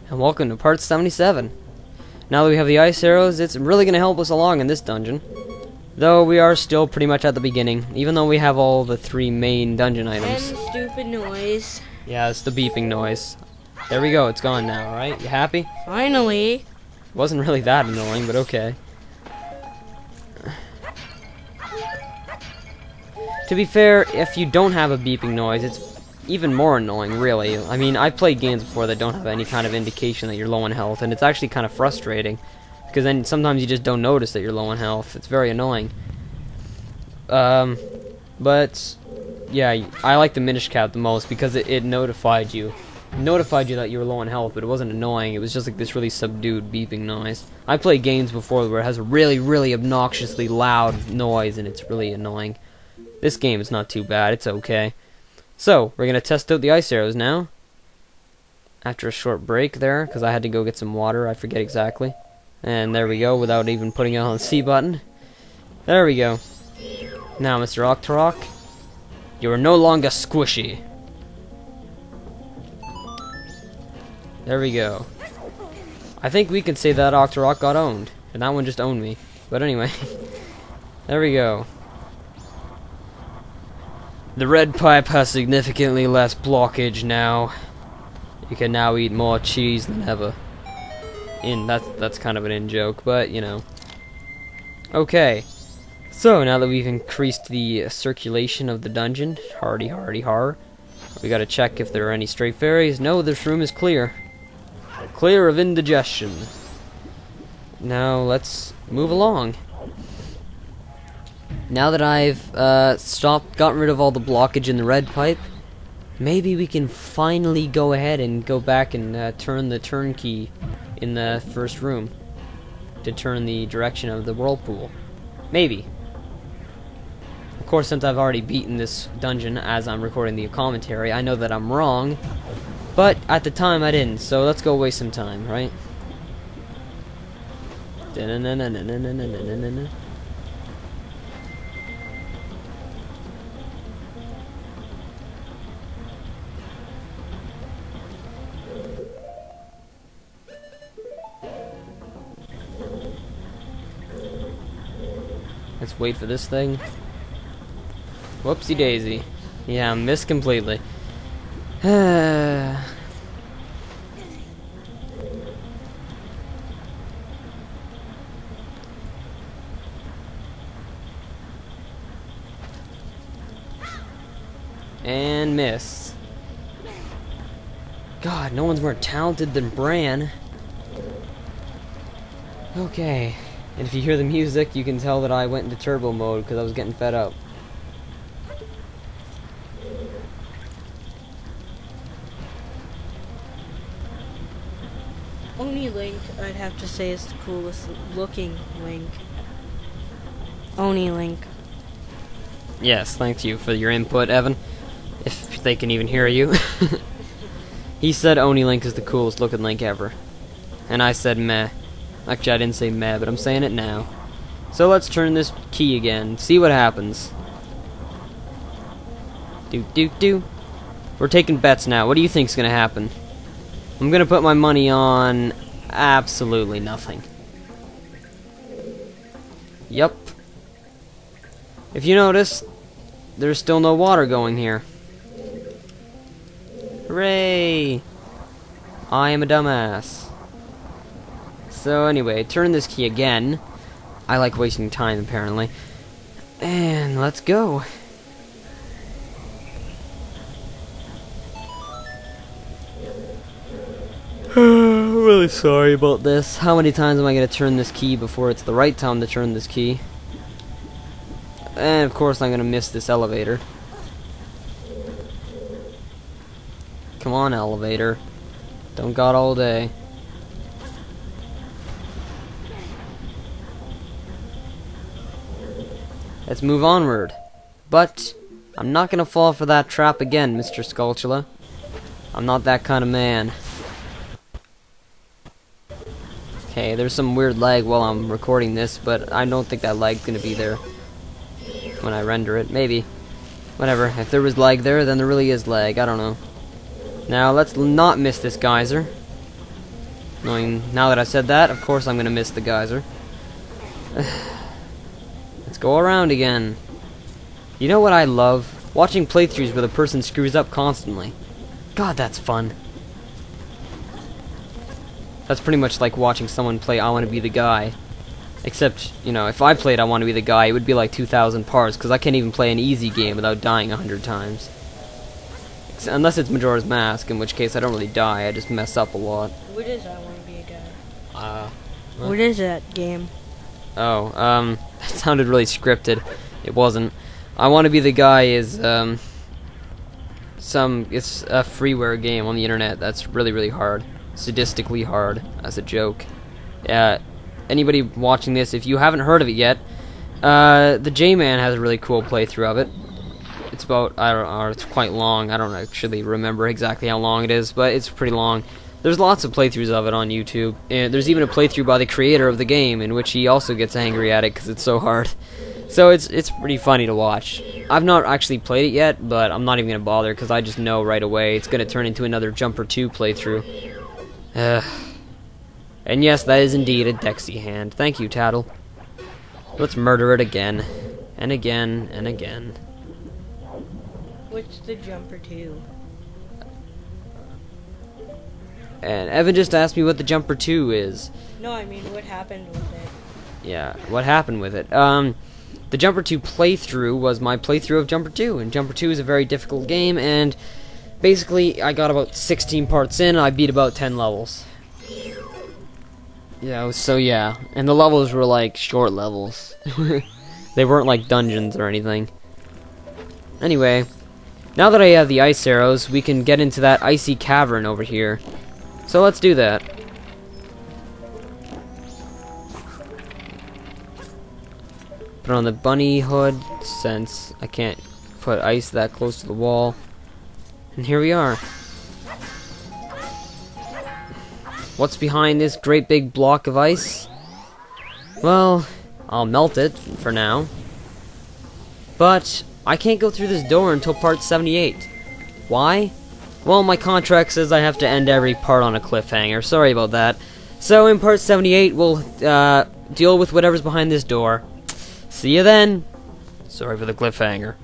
And welcome to part 77. Now that we have the ice arrows, it's really going to help us along in this dungeon. Though we are still pretty much at the beginning, even though we have all the 3 main dungeon items. And stupid noise. Yeah, it's the beeping noise. There we go, it's gone now, right? You happy? Finally. Wasn't really that annoying, but okay. To be fair, if you don't have a beeping noise, it's even more annoying, really. I mean, I've played games before that don't have any kind of indication that you're low on health, and it's actually kind of frustrating. Because then sometimes you just don't notice that you're low on health. It's very annoying. But, yeah, I like the Minish Cap the most because it notified you. It notified you that you were low on health, but it wasn't annoying. It was just like this really subdued beeping noise. I played games before where it has a really, really obnoxiously loud noise, and it's really annoying. This game is not too bad. It's okay. So, we're going to test out the ice arrows now. After a short break there, because I had to go get some water. I forget exactly. And there we go, without even putting it on the C button. There we go. Now, Mr. Octorok, you are no longer squishy. There we go. I think we can say that Octorok got owned. And that one just owned me. But anyway. There we go. The red pipe has significantly less blockage now. You can now eat more cheese than ever. That's kind of an in-joke, but you know. Okay. So now that we've increased the circulation of the dungeon, hardy har, we gotta check if there are any stray fairies. No, this room is clear. Clear of indigestion. Now let's move along. Now that I've gotten rid of all the blockage in the red pipe, maybe we can finally go ahead and go back and turn the turn key in the first room to turn the direction of the whirlpool. Maybe. Of course, since I've already beaten this dungeon as I'm recording the commentary, I know that I'm wrong, but at the time I didn't, so let's go waste some time, right? Let's wait for this thing. Whoopsie daisy. Yeah, missed completely. And miss. God, no one's more talented than Bran. Okay. And if you hear the music, you can tell that I went into turbo mode because I was getting fed up. Oni Link, I'd have to say, is the coolest looking Link. Oni Link. Yes, thank you for your input, Evan. If they can even hear you. He said Oni Link is the coolest looking Link ever. And I said meh. Actually, I didn't say meh, but I'm saying it now. So let's turn this key again. See what happens. Do. We're taking bets now. What do you think's gonna happen? I'm gonna put my money on absolutely nothing. Yup. If you notice, there's still no water going here. Hooray! I am a dumbass. So anyway, turn this key again. I like wasting time, apparently. And let's go. I'm really sorry about this. How many times am I going to turn this key before it's the right time to turn this key? And of course I'm going to miss this elevator. Come on, elevator. Don't got all day. Let's move onward. But I'm not gonna fall for that trap again, Mr. Skulltula. I'm not that kind of man. Okay, there's some weird lag while I'm recording this, but I don't think that lag's gonna be there when I render it. Maybe. Whatever. If there was lag there, then there really is lag. I don't know. Now, let's not miss this geyser. Knowing now that I said that, of course I'm gonna miss the geyser. Let's go around again. You know what I love? Watching playthroughs where the person screws up constantly. God, that's fun. That's pretty much like watching someone play I Want to Be the Guy. Except, you know, if I played I Want to Be the Guy, it would be like 2,000 parts, because I can't even play an easy game without dying 100 times. Unless it's Majora's Mask, in which case I don't really die, I just mess up a lot. What is I Want to Be a Guy? What? What is that game? Oh, that sounded really scripted. It wasn't. I Want to Be the Guy is, it's a freeware game on the internet that's really, really hard. Sadistically hard, as a joke. Anybody watching this, if you haven't heard of it yet, the J-Man has a really cool playthrough of it. It's about, I don't know, it's quite long. I don't actually remember exactly how long it is, but it's pretty long. There's lots of playthroughs of it on YouTube. And there's even a playthrough by the creator of the game, in which he also gets angry at it because it's so hard. So it's pretty funny to watch. I've not actually played it yet, but I'm not even going to bother because I just know right away it's going to turn into another Jumper 2 playthrough. And yes, that is indeed a Dexy hand. Thank you, Tattle. Let's murder it again. And again, and again. What's the Jumper 2? And Evan just asked me what the Jumper 2 is. No, I mean, what happened with it? Yeah, what happened with it? The Jumper 2 playthrough was my playthrough of Jumper 2, and Jumper 2 is a very difficult game, and basically I got about 16 parts in, and I beat about 10 levels. Yeah, so yeah, and the levels were like short levels. They weren't like dungeons or anything. Anyway, now that I have the ice arrows, we can get into that icy cavern over here. So let's do that. Put on the bunny hood, since I can't put ice that close to the wall. And here we are. What's behind this great big block of ice? Well, I'll melt it for now. But I can't go through this door until part 78. Why? Well, my contract says I have to end every part on a cliffhanger. Sorry about that. So in part 78, we'll deal with whatever's behind this door. See you then. Sorry for the cliffhanger.